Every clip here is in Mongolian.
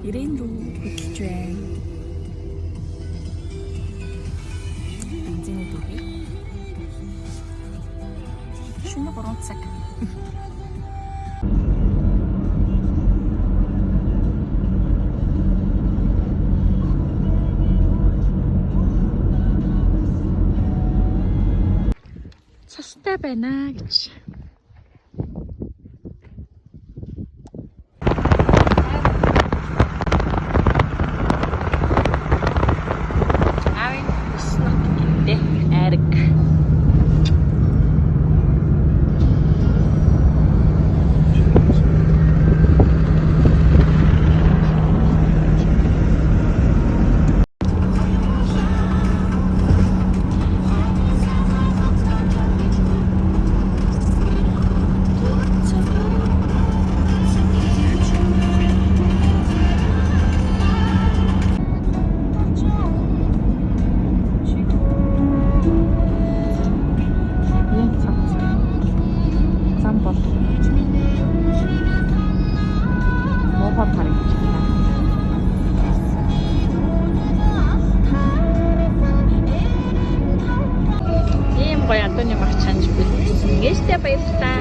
Ирээн рүү хөдөлж байна. Бензиний төгөө. Шөнө 3 цаг. Цастай байна гэж. Баярлалаа.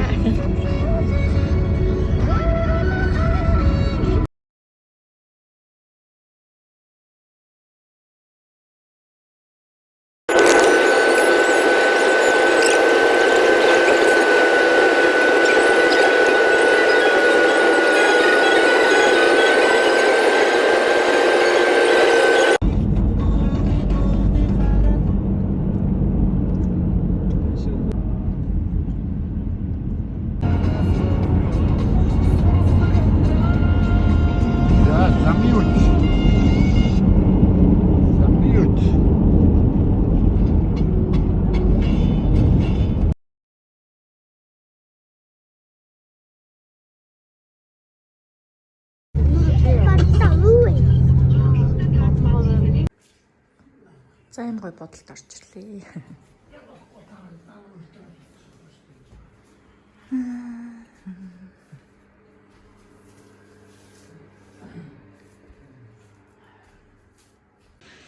За энэ гой бодолд орчихлээ.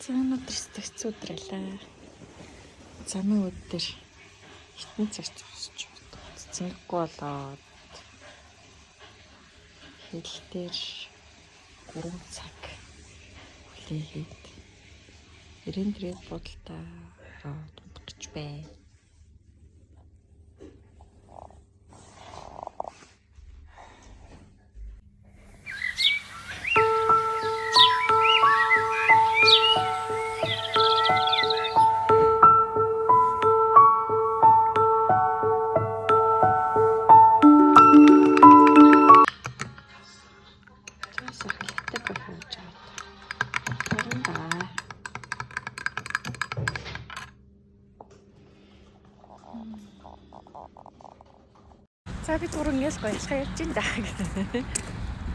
За өнөөдөр сэтгц өдрөлээ. Замын өдөр хитэн цагт босч цэнгэггүй болоод хил дээр 3 цаг хүлээгээд Ирээн дээрээ бодолтой дундах гэж байна. За би түрүү ингээс гоёлцоо явж ин да.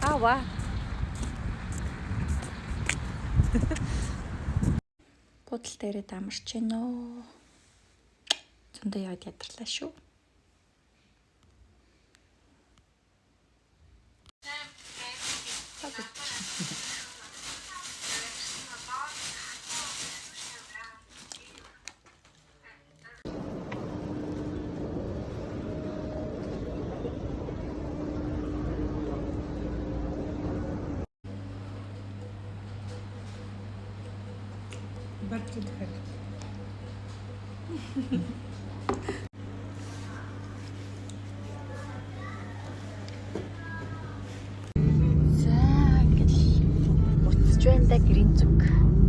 Аваа. Бодол дээрээ дамарч гинэ үү. Зөндөө яваад ядарлаа шүү. За ингэж буцаж байна да гэрийн зүг.